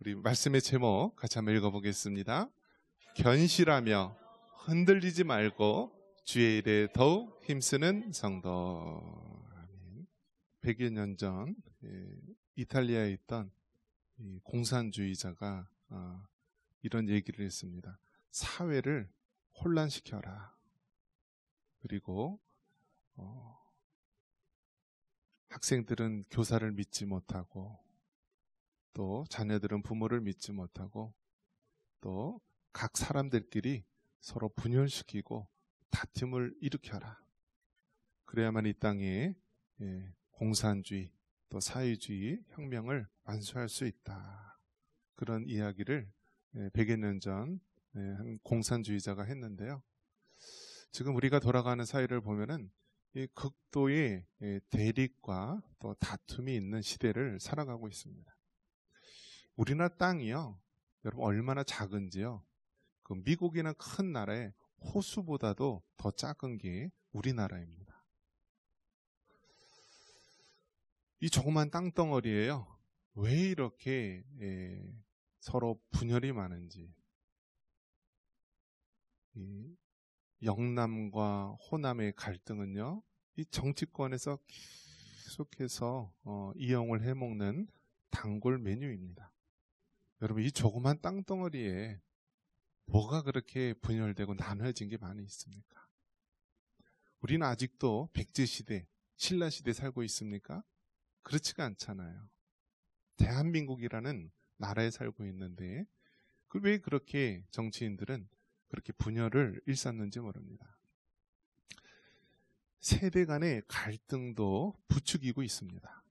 우리 말씀의 제목 같이 한번 읽어보겠습니다. 견실하며 흔들리지 말고 주의 일에 더욱 힘쓰는 성도. 100여 년 전 이탈리아에 있던 공산주의자가 이런 얘기를 했습니다. 사회를 혼란시켜라. 그리고 학생들은 교사를 믿지 못하고, 또 자녀들은 부모를 믿지 못하고, 또 각 사람들끼리 서로 분열시키고 다툼을 일으켜라. 그래야만 이 땅에 공산주의 또 사회주의 혁명을 완수할 수 있다. 그런 이야기를 100여 년 전 한 공산주의자가 했는데요. 지금 우리가 돌아가는 사회를 보면은 이 극도의 대립과 또 다툼이 있는 시대를 살아가고 있습니다. 우리나라 땅이요, 여러분 얼마나 작은지요. 그 미국이나 큰 나라의 호수보다도 더 작은 게 우리나라입니다. 이 조그만 땅덩어리에요, 왜 이렇게 서로 분열이 많은지, 이 영남과 호남의 갈등은요, 이 정치권에서 계속해서 이용을 해먹는 단골 메뉴입니다. 여러분, 이 조그만 땅덩어리에 뭐가 그렇게 분열되고 나눠진 게 많이 있습니까? 우리는 아직도 백제시대, 신라시대 살고 있습니까? 그렇지가 않잖아요. 대한민국이라는 나라에 살고 있는데 왜 그렇게 정치인들은 그렇게 분열을 일삼는지 모릅니다. 세대 간의 갈등도 부추기고 있습니다.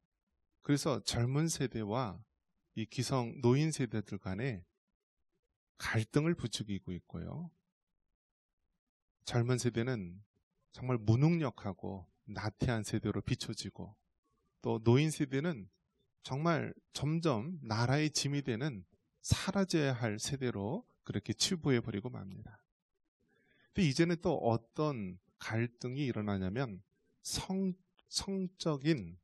그래서 젊은 세대와 이 기성 노인 세대들 간에 갈등을 부추기고 있고요. 젊은 세대는 정말 무능력하고 나태한 세대로 비춰지고, 또 노인 세대는 정말 점점 나라의 짐이 되는 사라져야 할 세대로 그렇게 치부해버리고 맙니다. 근데 이제는 또 어떤 갈등이 일어나냐면 성적인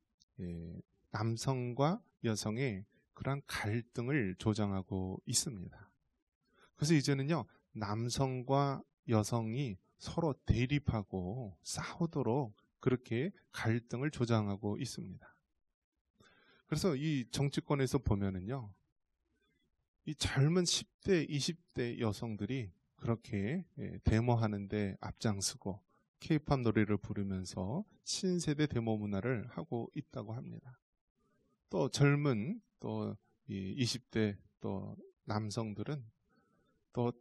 남성과 여성의 그런 갈등을 조장하고 있습니다. 그래서 이제는요, 남성과 여성이 서로 대립하고 싸우도록 그렇게 갈등을 조장하고 있습니다. 그래서 이 정치권에서 보면은요, 이 젊은 10대, 20대 여성들이 그렇게 데모하는데 앞장서고 K-팝 노래를 부르면서 신세대 데모 문화를 하고 있다고 합니다. 또 젊은 또 20대 또 남성들은 또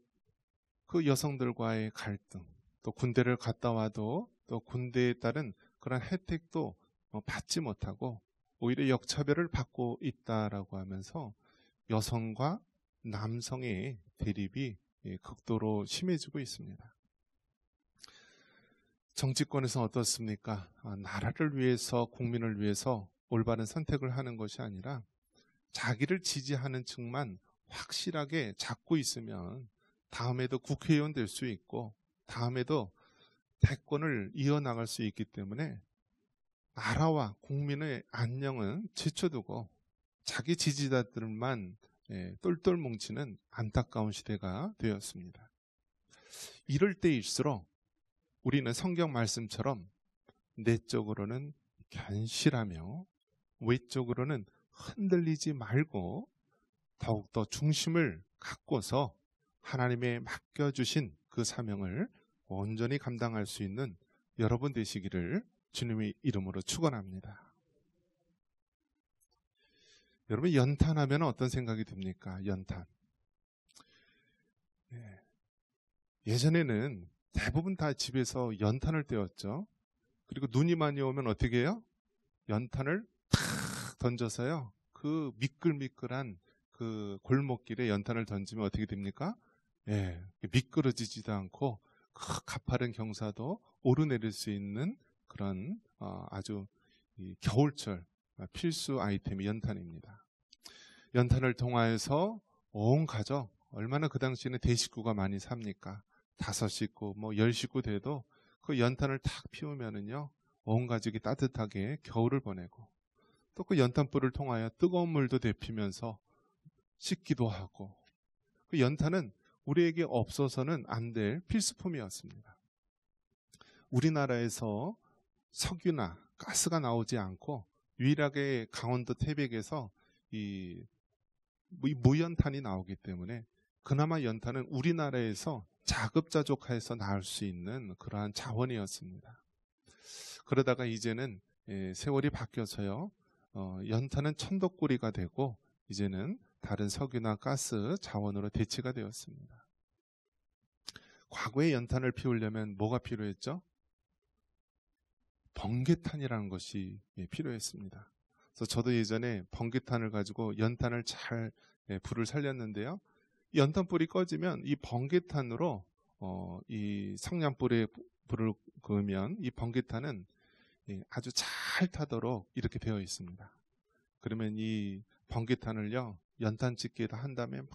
그 여성들과의 갈등, 또 군대를 갔다 와도 또 군대에 따른 그런 혜택도 받지 못하고 오히려 역차별을 받고 있다라고 하면서 여성과 남성의 대립이 극도로 심해지고 있습니다. 정치권에서 어떻습니까? 나라를 위해서, 국민을 위해서 올바른 선택을 하는 것이 아니라 자기를 지지하는 층만 확실하게 잡고 있으면 다음에도 국회의원 될 수 있고 다음에도 대권을 이어나갈 수 있기 때문에 나라와 국민의 안녕은 제쳐두고 자기 지지자들만 똘똘 뭉치는 안타까운 시대가 되었습니다. 이럴 때일수록 우리는 성경 말씀처럼 내적으로는 견실하며 외적으로는 흔들리지 말고 더욱더 중심을 갖고서 하나님의 맡겨주신 그 사명을 온전히 감당할 수 있는 여러분 되시기를 주님의 이름으로 축원합니다. 여러분, 연탄하면 어떤 생각이 듭니까? 연탄. 예전에는 대부분 다 집에서 연탄을 떼었죠. 그리고 눈이 많이 오면 어떻게 해요? 연탄을 탁 던져서요, 그 미끌미끌한 그 골목길에 연탄을 던지면 어떻게 됩니까? 미끄러지지도 않고 그 가파른 경사도 오르내릴 수 있는 그런 아주 겨울철 필수 아이템이 연탄입니다. 연탄을 통하여서 온 가족, 얼마나 그 당시에는 대식구가 많이 삽니까? 5식구, 10식구 돼도 그 연탄을 탁 피우면은요, 온 가족이 따뜻하게 겨울을 보내고, 또 그 연탄불을 통하여 뜨거운 물도 데피면서 씻기도 하고. 그 연탄은 우리에게 없어서는 안 될 필수품이었습니다. 우리나라에서 석유나 가스가 나오지 않고 유일하게 강원도 태백에서 이 무연탄이 나오기 때문에 그나마 연탄은 우리나라에서 자급자족해서 나올 수 있는 그러한 자원이었습니다. 그러다가 이제는 세월이 바뀌어서요, 연탄은 천덕꾸리가 되고 이제는 다른 석유나 가스 자원으로 대체가 되었습니다. 과거에 연탄을 피우려면 뭐가 필요했죠? 번개탄이라는 것이 필요했습니다. 그래서 저도 예전에 번개탄을 가지고 연탄을 잘 불을 살렸는데요. 연탄불이 꺼지면 이 번개탄으로 이 성냥불에 불을 끄면 이 번개탄은 아주 잘 타도록 이렇게 되어 있습니다. 그러면 이 번개탄을요, 연탄집게에다 한 다음에 막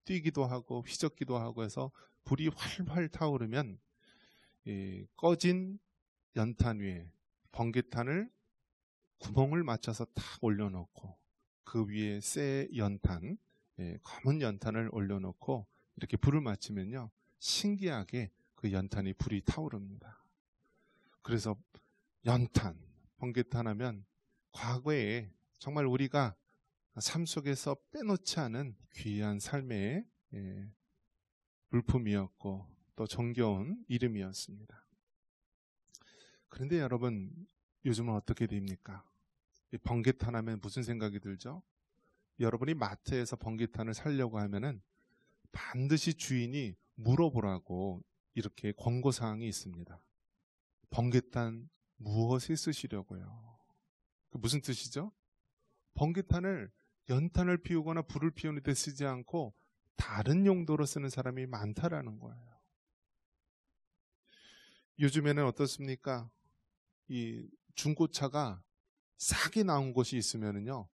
뛰기도 하고 휘젓기도 하고 해서 불이 활활 타오르면 꺼진 연탄 위에 번개탄을 구멍을 맞춰서 탁 올려놓고 그 위에 새 연탄, 검은 연탄을 올려놓고 이렇게 불을 맞추면요, 신기하게 그 연탄이 불이 타오릅니다. 그래서 연탄, 번개탄 하면 과거에 정말 우리가 삶 속에서 빼놓지 않은 귀한 삶의 물품이었고 또 정겨운 이름이었습니다. 그런데 여러분, 요즘은 어떻게 됩니까? 번개탄 하면 무슨 생각이 들죠? 여러분이 마트에서 번개탄을 사려고 하면은 반드시 주인이 물어보라고 이렇게 권고사항이 있습니다. 번개탄 무엇에 쓰시려고요? 그 무슨 뜻이죠? 번개탄을 연탄을 피우거나 불을 피우는 데 쓰지 않고 다른 용도로 쓰는 사람이 많다라는 거예요. 요즘에는 어떻습니까? 이 중고차가 싸게 나온 것이 있으면은요,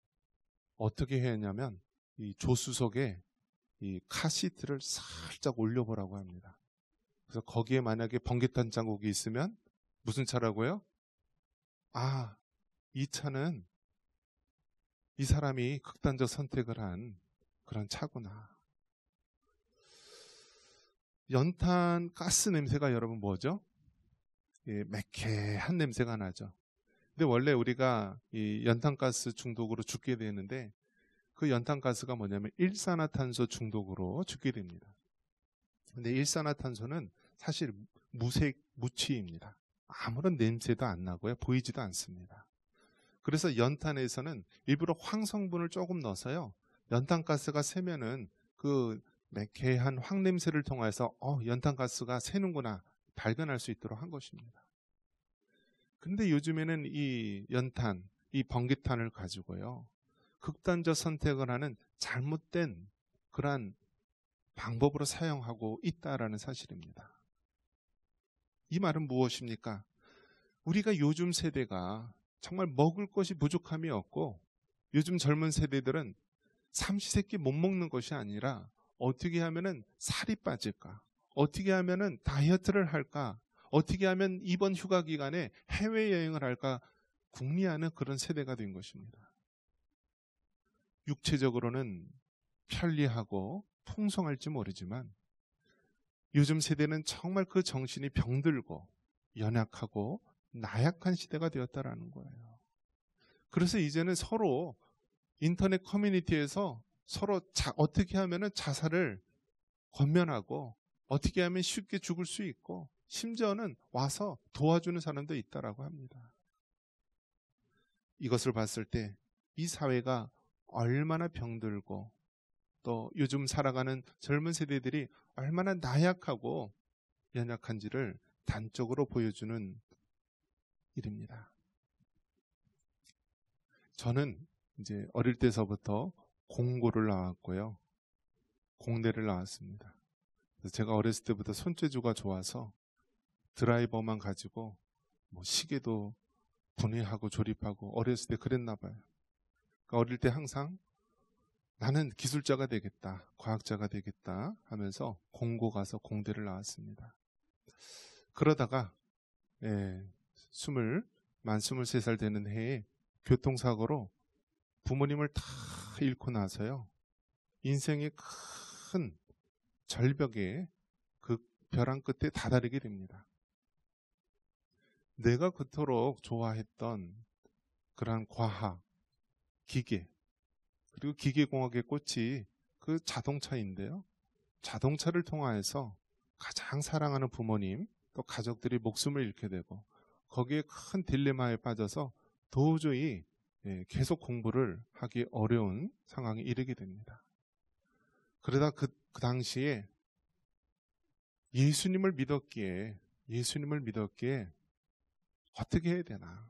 어떻게 해야 하냐면 이 조수석에 이 카시트를 살짝 올려보라고 합니다. 그래서 거기에 만약에 번개탄 자국이 있으면 무슨 차라고요? 아, 이 차는 이 사람이 극단적 선택을 한 그런 차구나. 연탄 가스 냄새가 여러분 뭐죠? 매캐한 냄새가 나죠. 근데 원래 우리가 이 연탄가스 중독으로 죽게 되는데 그 연탄가스가 뭐냐면 일산화탄소 중독으로 죽게 됩니다. 근데 일산화탄소는 사실 무취입니다. 아무런 냄새도 안 나고요, 보이지도 않습니다. 그래서 연탄에서는 일부러 황성분을 조금 넣어서요, 연탄가스가 새면은 그 매캐한 황냄새를 통해서 연탄가스가 새는구나 발견할 수 있도록 한 것입니다. 근데 요즘에는 이 연탄, 이 번개탄을 가지고요, 극단적 선택을 하는 잘못된 그러한 방법으로 사용하고 있다라는 사실입니다. 이 말은 무엇입니까? 우리가 요즘 세대가 정말 먹을 것이 부족함이 없고 요즘 젊은 세대들은 삼시세끼 못 먹는 것이 아니라 어떻게 하면은 살이 빠질까? 어떻게 하면은 다이어트를 할까? 어떻게 하면 이번 휴가 기간에 해외여행을 할까? 궁리하는 그런 세대가 된 것입니다. 육체적으로는 편리하고 풍성할지 모르지만 요즘 세대는 정말 그 정신이 병들고 연약하고 나약한 시대가 되었다라는 거예요. 그래서 이제는 서로 인터넷 커뮤니티에서 서로 어떻게 하면 자살을 권면하고 어떻게 하면 쉽게 죽을 수 있고 심지어는 와서 도와주는 사람도 있다라고 합니다. 이것을 봤을 때 이 사회가 얼마나 병들고 또 요즘 살아가는 젊은 세대들이 얼마나 나약하고 연약한지를 단적으로 보여주는 일입니다. 저는 이제 어릴 때서부터 공고를 나왔고요, 공대를 나왔습니다. 그래서 제가 어렸을 때부터 손재주가 좋아서 드라이버만 가지고 뭐 시계도 분해하고 조립하고 어렸을 때 그랬나 봐요. 그러니까 어릴 때 항상 나는 기술자가 되겠다, 과학자가 되겠다 하면서 공고 가서 공대를 나왔습니다. 그러다가 만 23살 되는 해에 교통사고로 부모님을 다 잃고 나서요, 인생의 큰 절벽에 그 벼랑 끝에 다다르게 됩니다. 내가 그토록 좋아했던 그러한 과학, 기계, 그리고 기계공학의 꽃이 그 자동차인데요. 자동차를 통하여서 가장 사랑하는 부모님, 또 가족들이 목숨을 잃게 되고 거기에 큰 딜레마에 빠져서 도저히 계속 공부를 하기 어려운 상황에 이르게 됩니다. 그러다 그 당시에 예수님을 믿었기에 어떻게 해야 되나.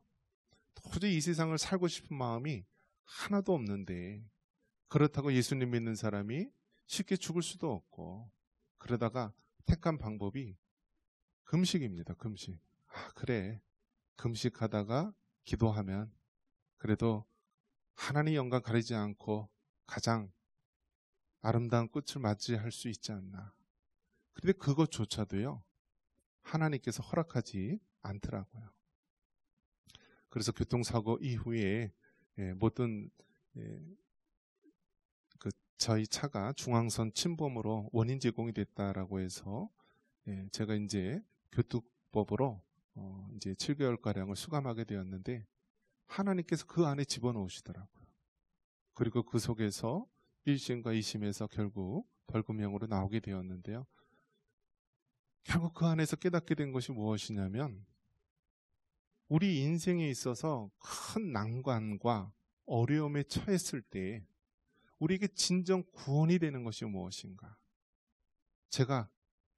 도저히 이 세상을 살고 싶은 마음이 하나도 없는데, 그렇다고 예수님 믿는 사람이 쉽게 죽을 수도 없고, 그러다가 택한 방법이 금식입니다. 금식. 그래, 금식하다가 기도하면 그래도 하나님 영광 가리지 않고 가장 아름다운 끝을 맞이할 수 있지 않나. 그런데 그것조차도요, 하나님께서 허락하지 않더라고요. 그래서 교통사고 이후에 모든 저희 차가 중앙선 침범으로 원인 제공이 됐다라고 해서 제가 이제 교통법으로 이제 7개월가량을 수감하게 되었는데, 하나님께서 그 안에 집어넣으시더라고요. 그리고 그 속에서 1심과 2심에서 결국 벌금형으로 나오게 되었는데요. 결국 그 안에서 깨닫게 된 것이 무엇이냐면, 우리 인생에 있어서 큰 난관과 어려움에 처했을 때 우리에게 진정 구원이 되는 것이 무엇인가. 제가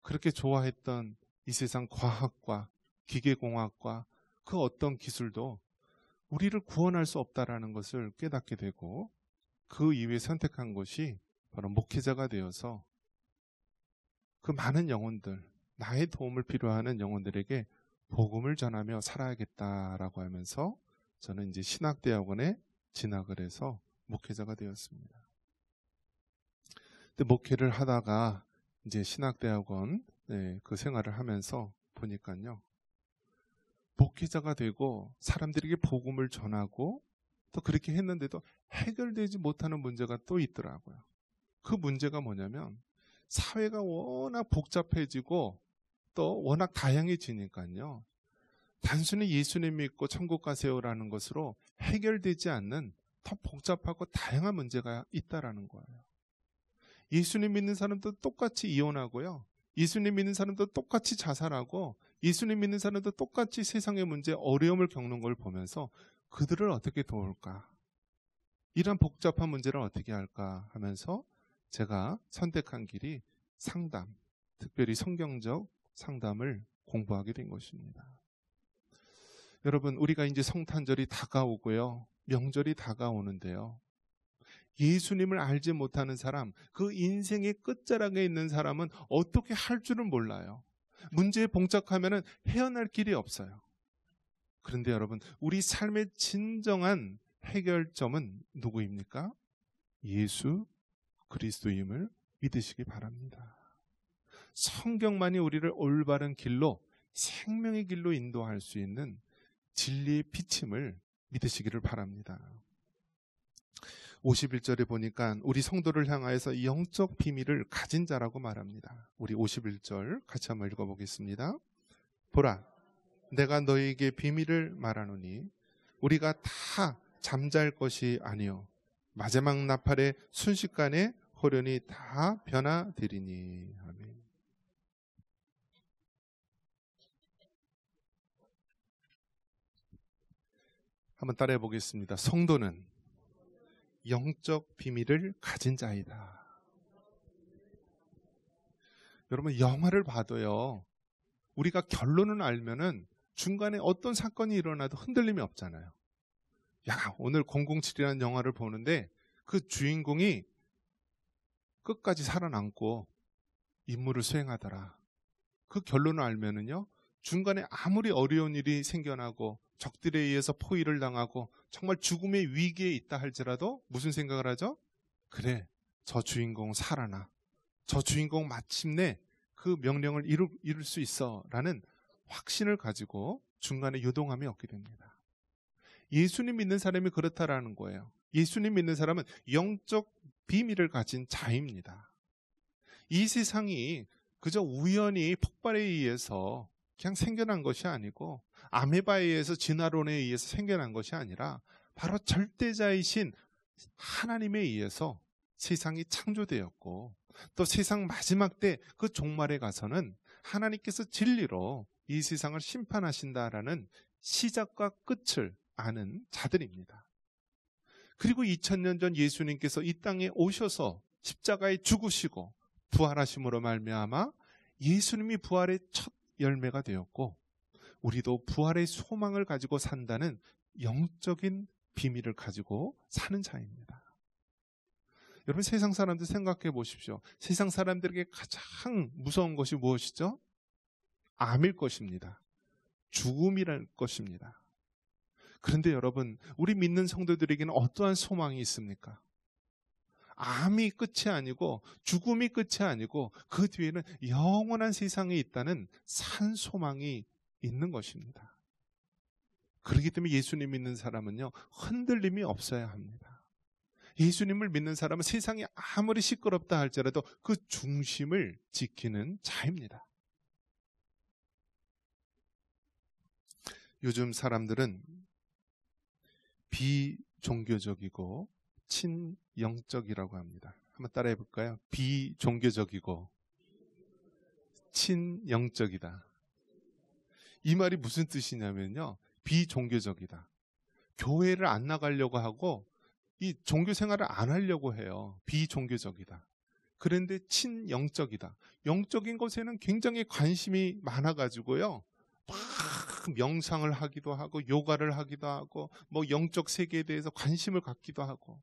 그렇게 좋아했던 이 세상 과학과 기계공학과 그 어떤 기술도 우리를 구원할 수 없다라는 것을 깨닫게 되고, 그 이후에 선택한 것이 바로 목회자가 되어서 그 많은 영혼들, 나의 도움을 필요하는 영혼들에게 복음을 전하며 살아야겠다라고 하면서 저는 이제 신학대학원에 진학을 해서 목회자가 되었습니다. 근데 목회를 하다가 이제 신학대학원 그 생활을 하면서 보니까요, 목회자가 되고 사람들에게 복음을 전하고 또 그렇게 했는데도 해결되지 못하는 문제가 또 있더라고요. 그 문제가 뭐냐면, 사회가 워낙 복잡해지고 또 워낙 다양해지니까요, 단순히 예수님 믿고 천국 가세요라는 것으로 해결되지 않는 더 복잡하고 다양한 문제가 있다라는 거예요. 예수님 믿는 사람도 똑같이 이혼하고요, 예수님 믿는 사람도 똑같이 자살하고, 예수님 믿는 사람도 똑같이 세상의 문제, 어려움을 겪는 걸 보면서 그들을 어떻게 도울까, 이런 복잡한 문제를 어떻게 할까 하면서 제가 선택한 길이 상담, 특별히 성경적 상담을 공부하게 된 것입니다. 여러분, 우리가 이제 성탄절이 다가오고요, 명절이 다가오는데요, 예수님을 알지 못하는 사람, 그 인생의 끝자락에 있는 사람은 어떻게 할 줄은 몰라요. 문제에 봉착하면 헤어날 길이 없어요. 그런데 여러분, 우리 삶의 진정한 해결점은 누구입니까? 예수 그리스도임을 믿으시기 바랍니다. 성경만이 우리를 올바른 길로, 생명의 길로 인도할 수 있는 진리의 비침을 믿으시기를 바랍니다. 51절에 보니까 우리 성도를 향하여서 영적 비밀을 가진 자라고 말합니다. 우리 51절 같이 한번 읽어보겠습니다. 보라, 내가 너희에게 비밀을 말하노니 우리가 다 잠잘 것이 아니요 마지막 나팔의 순식간에 호련히 다 변화되리니. 아멘. 한번 따라해 보겠습니다. 성도는 영적 비밀을 가진 자이다. 여러분, 영화를 봐도요, 우리가 결론을 알면은 중간에 어떤 사건이 일어나도 흔들림이 없잖아요. 야, 오늘 007이라는 영화를 보는데 그 주인공이 끝까지 살아남고 임무를 수행하더라. 그 결론을 알면은요, 중간에 아무리 어려운 일이 생겨나고 적들에 의해서 포위를 당하고 정말 죽음의 위기에 있다 할지라도 무슨 생각을 하죠? 그래, 저 주인공 살아나. 저 주인공 마침내 그 명령을 이룰 수 있어 라는 확신을 가지고 중간에 요동함이 없게 됩니다. 예수님 믿는 사람이 그렇다라는 거예요. 예수님 믿는 사람은 영적 비밀을 가진 자입니다. 이 세상이 그저 우연히 폭발에 의해서 그냥 생겨난 것이 아니고 아메바에 의해서 진화론에 의해서 생겨난 것이 아니라 바로 절대자이신 하나님에 의해서 세상이 창조되었고, 또 세상 마지막 때 그 종말에 가서는 하나님께서 진리로 이 세상을 심판하신다라는 시작과 끝을 아는 자들입니다. 그리고 2000년 전 예수님께서 이 땅에 오셔서 십자가에 죽으시고 부활하심으로 말미암아 예수님이 부활의 첫 열매가 되었고, 우리도 부활의 소망을 가지고 산다는 영적인 비밀을 가지고 사는 자입니다. 여러분, 세상 사람들 생각해 보십시오. 세상 사람들에게 가장 무서운 것이 무엇이죠? 암일 것입니다. 죽음이랄 것입니다. 그런데 여러분, 우리 믿는 성도들에게는 어떠한 소망이 있습니까? 암이 끝이 아니고 죽음이 끝이 아니고 그 뒤에는 영원한 세상에 있다는 산 소망이 있는 것입니다. 그렇기 때문에 예수님 믿는 사람은요, 흔들림이 없어야 합니다. 예수님을 믿는 사람은 세상이 아무리 시끄럽다 할지라도 그 중심을 지키는 자입니다. 요즘 사람들은 비종교적이고 친영적이라고 합니다. 한번 따라해 볼까요? 비종교적이고 친영적이다. 이 말이 무슨 뜻이냐면요, 비종교적이다. 교회를 안 나가려고 하고 이 종교 생활을 안 하려고 해요. 비종교적이다. 그런데 친영적이다. 영적인 것에는 굉장히 관심이 많아가지고요, 막 명상을 하기도 하고 요가를 하기도 하고 뭐 영적 세계에 대해서 관심을 갖기도 하고.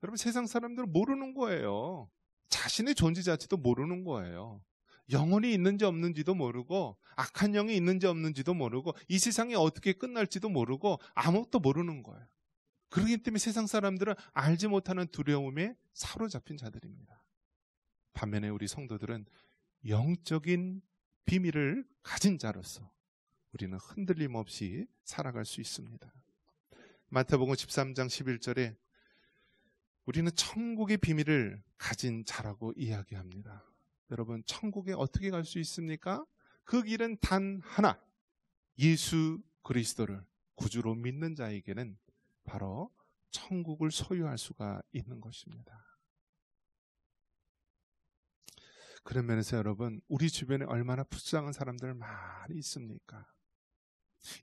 여러분, 세상 사람들은 모르는 거예요. 자신의 존재 자체도 모르는 거예요. 영혼이 있는지 없는지도 모르고 악한 영이 있는지 없는지도 모르고 이 세상이 어떻게 끝날지도 모르고 아무것도 모르는 거예요. 그렇기 때문에 세상 사람들은 알지 못하는 두려움에 사로잡힌 자들입니다. 반면에 우리 성도들은 영적인 비밀을 가진 자로서 우리는 흔들림 없이 살아갈 수 있습니다. 마태복음 13장 11절에 우리는 천국의 비밀을 가진 자라고 이야기합니다. 여러분, 천국에 어떻게 갈 수 있습니까? 그 길은 단 하나, 예수 그리스도를 구주로 믿는 자에게는 바로 천국을 소유할 수가 있는 것입니다. 그런 면에서 여러분, 우리 주변에 얼마나 불쌍한 사람들 많이 있습니까?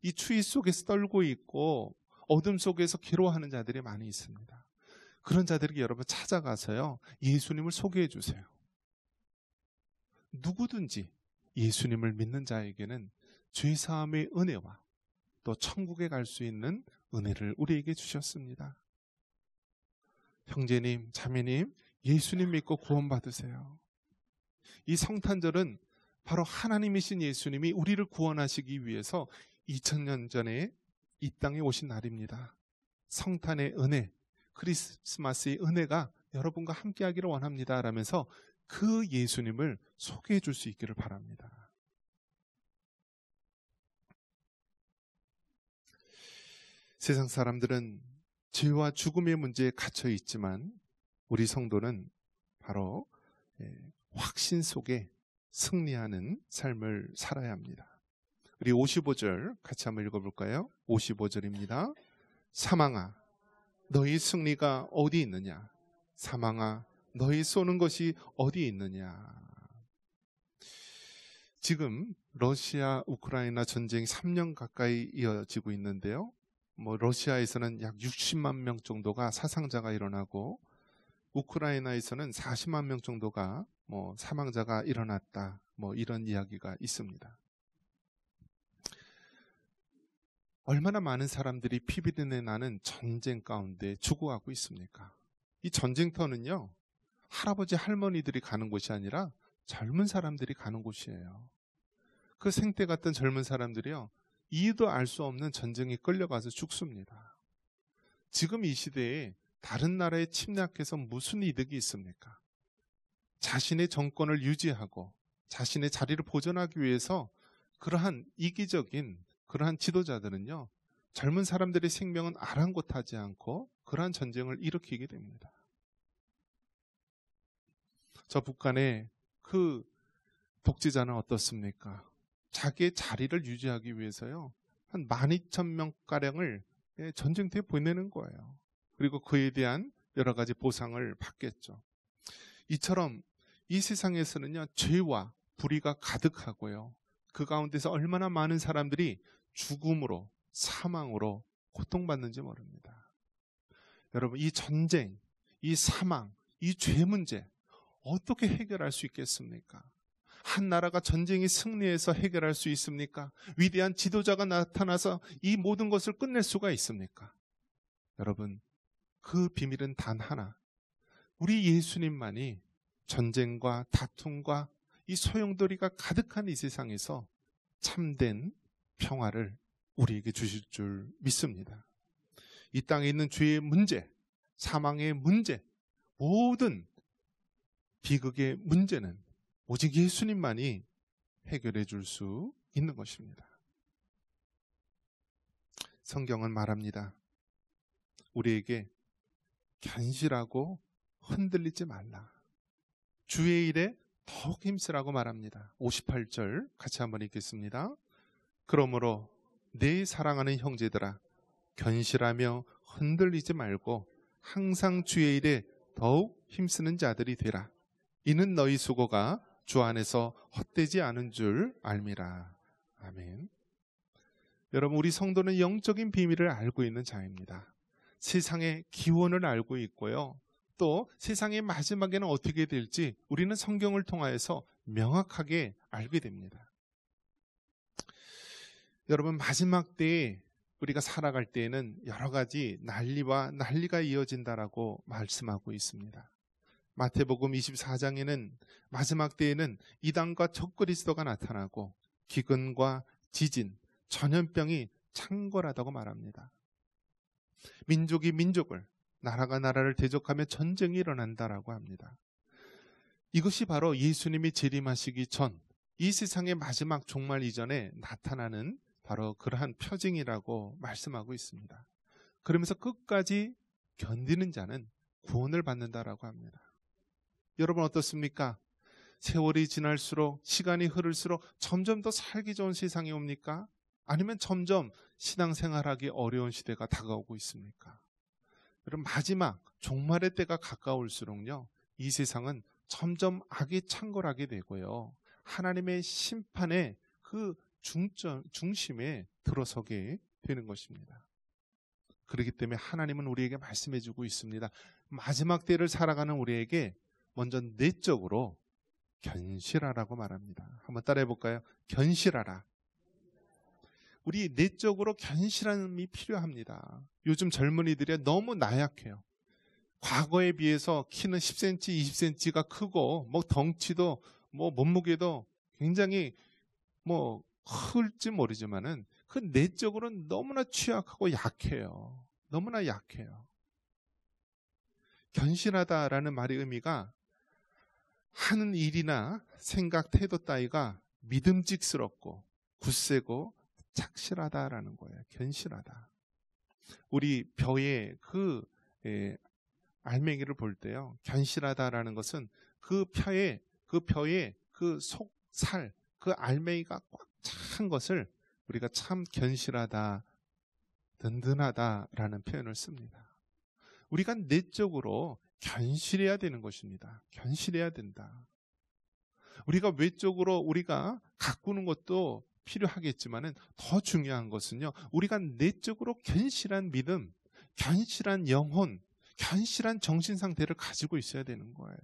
이 추위 속에서 떨고 있고 어둠 속에서 괴로워하는 자들이 많이 있습니다. 그런 자들에게 여러분 찾아가서요, 예수님을 소개해 주세요. 누구든지 예수님을 믿는 자에게는 죄사함의 은혜와 또 천국에 갈 수 있는 은혜를 우리에게 주셨습니다. 형제님, 자매님, 예수님 믿고 구원받으세요. 이 성탄절은 바로 하나님이신 예수님이 우리를 구원하시기 위해서 2000년 전에 이 땅에 오신 날입니다. 성탄의 은혜, 크리스마스의 은혜가 여러분과 함께하기를 원합니다 라면서 그 예수님을 소개해 줄 수 있기를 바랍니다. 세상 사람들은 죄와 죽음의 문제에 갇혀 있지만 우리 성도는 바로 확신 속에 승리하는 삶을 살아야 합니다. 우리 55절 같이 한번 읽어볼까요? 55절입니다. 사망아, 너희 승리가 어디 있느냐? 사망아, 너희 쏘는 것이 어디 있느냐? 지금 러시아 우크라이나 전쟁이 3년 가까이 이어지고 있는데요, 러시아에서는 약 60만 명 정도가 사상자가 일어나고 우크라이나에서는 40만 명 정도가 사망자가 일어났다, 이런 이야기가 있습니다. 얼마나 많은 사람들이 피비린내 나는 전쟁 가운데 죽어가고 있습니까? 이 전쟁터는요, 할아버지 할머니들이 가는 곳이 아니라 젊은 사람들이 가는 곳이에요. 그 생때 같던 젊은 사람들이요, 이유도 알 수 없는 전쟁에 끌려가서 죽습니다. 지금 이 시대에 다른 나라에 침략해서 무슨 이득이 있습니까? 자신의 정권을 유지하고 자신의 자리를 보존하기 위해서 그러한 이기적인 그러한 지도자들은요, 젊은 사람들의 생명은 아랑곳하지 않고 그러한 전쟁을 일으키게 됩니다. 저 북한의 그 독재자는 어떻습니까? 자기의 자리를 유지하기 위해서요, 한 12,000명가량을 전쟁터에 보내는 거예요. 그리고 그에 대한 여러 가지 보상을 받겠죠. 이처럼 이 세상에서는요, 죄와 불의가 가득하고요, 그 가운데서 얼마나 많은 사람들이 죽음으로, 사망으로 고통받는지 모릅니다. 여러분, 이 전쟁, 이 사망, 이 죄 문제 어떻게 해결할 수 있겠습니까? 한 나라가 전쟁이 승리해서 해결할 수 있습니까? 위대한 지도자가 나타나서 이 모든 것을 끝낼 수가 있습니까? 여러분, 그 비밀은 단 하나. 우리 예수님만이 전쟁과 다툼과 이 소용돌이가 가득한 이 세상에서 참된 평화를 우리에게 주실 줄 믿습니다. 이 땅에 있는 죄의 문제, 사망의 문제, 모든 비극의 문제는 오직 예수님만이 해결해 줄 수 있는 것입니다. 성경은 말합니다. 우리에게 견실하고 흔들리지 말라. 주의 일에 더욱 힘쓰라고 말합니다. 58절 같이 한번 읽겠습니다. 그러므로 내 사랑하는 형제들아, 견실하며 흔들리지 말고 항상 주의 일에 더욱 힘쓰는 자들이 되라. 이는 너희 수고가 주 안에서 헛되지 않은 줄 알미라. 아멘. 여러분, 우리 성도는 영적인 비밀을 알고 있는 자입니다. 세상의 기원을 알고 있고요, 또 세상의 마지막에는 어떻게 될지 우리는 성경을 통하여서 명확하게 알게 됩니다. 여러분, 마지막 때에 우리가 살아갈 때에는 여러 가지 난리와 난리가 이어진다라고 말씀하고 있습니다. 마태복음 24장에는 마지막 때에는 이단과 적그리스도가 나타나고 기근과 지진, 전염병이 창궐하다고 말합니다. 민족이 민족을, 나라가 나라를 대적하며 전쟁이 일어난다라고 합니다. 이것이 바로 예수님이 재림하시기 전, 이 세상의 마지막 종말 이전에 나타나는 바로 그러한 표징이라고 말씀하고 있습니다. 그러면서 끝까지 견디는 자는 구원을 받는다라고 합니다. 여러분, 어떻습니까? 세월이 지날수록, 시간이 흐를수록 점점 더 살기 좋은 세상이 옵니까? 아니면 점점 신앙생활하기 어려운 시대가 다가오고 있습니까? 여러분, 마지막 종말의 때가 가까울수록요, 이 세상은 점점 악이 창궐하게 되고요, 하나님의 심판의 그 중심에 들어서게 되는 것입니다. 그렇기 때문에 하나님은 우리에게 말씀해주고 있습니다. 마지막 때를 살아가는 우리에게 먼저 내적으로 견실하라고 말합니다. 한번 따라해 볼까요? 견실하라. 우리 내적으로 견실함이 필요합니다. 요즘 젊은이들이 너무 나약해요. 과거에 비해서 키는 10cm, 20cm가 크고 뭐 덩치도 뭐 몸무게도 굉장히 뭐 클지 모르지만은 그 내적으로는 너무나 취약하고 약해요. 너무나 약해요. 견실하다라는 말의 의미가 하는 일이나 생각, 태도 따위가 믿음직스럽고 굳세고 착실하다라는 거예요. 견실하다. 우리 벼의 그 알맹이를 볼 때요, 견실하다라는 것은 그 벼의 그 속살, 그 알맹이가 꽉 찬 것을 우리가 참 견실하다, 든든하다라는 표현을 씁니다. 우리가 내적으로 견실해야 되는 것입니다. 견실해야 된다. 우리가 외적으로 우리가 가꾸는 것도 필요하겠지만은 더 중요한 것은요, 우리가 내적으로 견실한 믿음, 견실한 영혼, 견실한 정신 상태를 가지고 있어야 되는 거예요.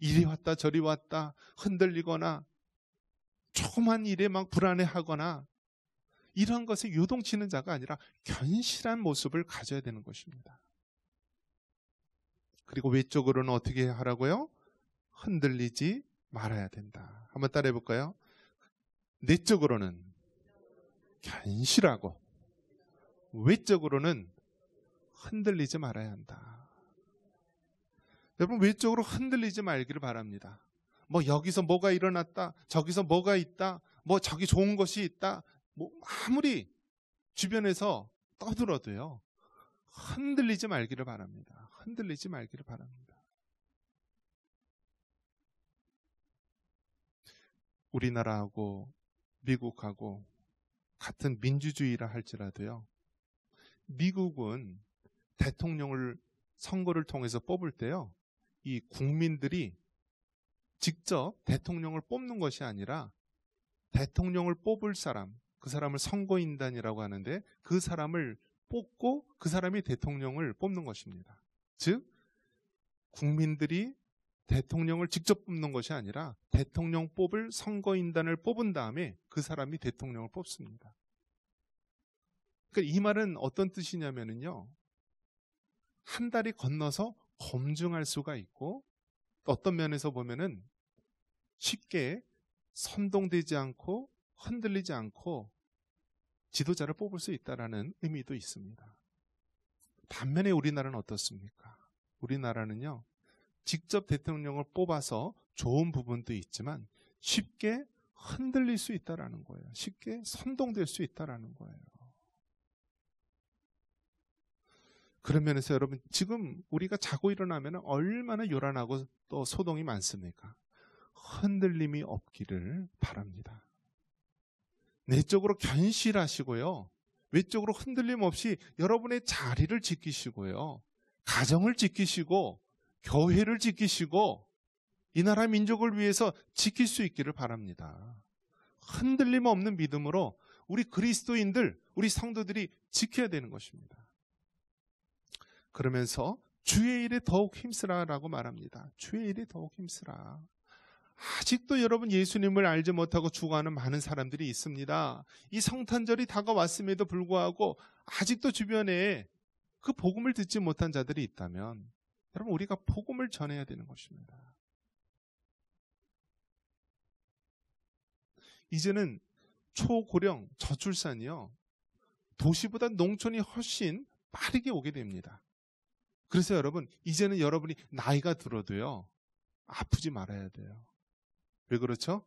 이리 왔다 저리 왔다 흔들리거나 조그만 일에 막 불안해하거나 이런 것에 요동치는 자가 아니라 견실한 모습을 가져야 되는 것입니다. 그리고 외적으로는 어떻게 하라고요? 흔들리지 말아야 된다. 한번 따라해 볼까요? 내적으로는 견실하고 외적으로는 흔들리지 말아야 한다. 여러분, 외적으로 흔들리지 말기를 바랍니다. 뭐 여기서 뭐가 일어났다, 저기서 뭐가 있다, 뭐 저기 좋은 것이 있다, 뭐 아무리 주변에서 떠들어도요. 흔들리지 말기를 바랍니다. 흔들리지 말기를 바랍니다. 우리나라하고 미국하고 같은 민주주의라 할지라도요. 미국은 대통령을 선거를 통해서 뽑을 때요. 이 국민들이 직접 대통령을 뽑는 것이 아니라 대통령을 뽑을 사람, 그 사람을 선거인단이라고 하는데 그 사람을 뽑고 그 사람이 대통령을 뽑는 것입니다. 즉 국민들이 대통령을 직접 뽑는 것이 아니라 대통령 뽑을 선거인단을 뽑은 다음에 그 사람이 대통령을 뽑습니다. 그러니까 이 말은 어떤 뜻이냐면요. 한 달이 건너서 검증할 수가 있고 어떤 면에서 보면은 쉽게 선동되지 않고 흔들리지 않고 지도자를 뽑을 수 있다는 의미도 있습니다. 반면에 우리나라는 어떻습니까? 우리나라는요. 직접 대통령을 뽑아서 좋은 부분도 있지만 쉽게 흔들릴 수 있다는 거예요. 쉽게 선동될 수 있다는 거예요. 그런 면에서 여러분 지금 우리가 자고 일어나면 얼마나 요란하고 또 소동이 많습니까? 흔들림이 없기를 바랍니다. 내적으로 견실하시고요. 외적으로 흔들림 없이 여러분의 자리를 지키시고요. 가정을 지키시고 교회를 지키시고 이 나라 민족을 위해서 지킬 수 있기를 바랍니다. 흔들림 없는 믿음으로 우리 그리스도인들, 우리 성도들이 지켜야 되는 것입니다. 그러면서 주의 일에 더욱 힘쓰라라고 말합니다. 주의 일에 더욱 힘쓰라. 아직도 여러분 예수님을 알지 못하고 죽어가는 많은 사람들이 있습니다. 이 성탄절이 다가왔음에도 불구하고 아직도 주변에 그 복음을 듣지 못한 자들이 있다면 여러분 우리가 복음을 전해야 되는 것입니다. 이제는 초고령 저출산이요. 도시보다 농촌이 훨씬 빠르게 오게 됩니다. 그래서 여러분 이제는 여러분이 나이가 들어도요. 아프지 말아야 돼요. 왜 그렇죠?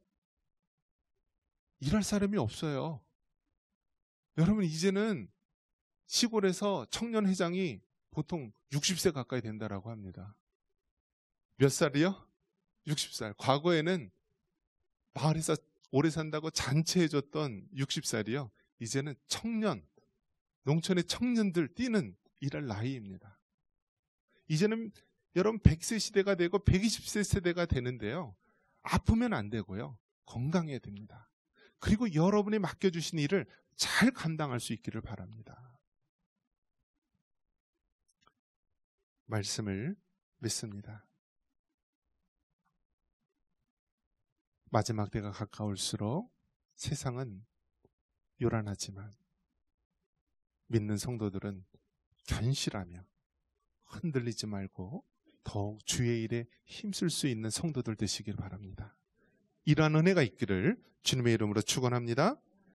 일할 사람이 없어요. 여러분 이제는 시골에서 청년회장이 보통 60세 가까이 된다라고 합니다. 몇 살이요? 60살. 과거에는 마을에서 오래 산다고 잔치해줬던 60살이요. 이제는 청년, 농촌의 청년들 뛰는 일할 나이입니다. 이제는 여러분 100세 시대가 되고 120세 세대가 되는데요. 아프면 안 되고요. 건강해야 됩니다. 그리고 여러분이 맡겨주신 일을 잘 감당할 수 있기를 바랍니다. 말씀을 믿습니다. 마지막 때가 가까울수록 세상은 요란하지만 믿는 성도들은 견실하며 흔들리지 말고 더욱 주의 일에 힘쓸 수 있는 성도들 되시길 바랍니다. 이러한 은혜가 있기를 주님의 이름으로 축원합니다.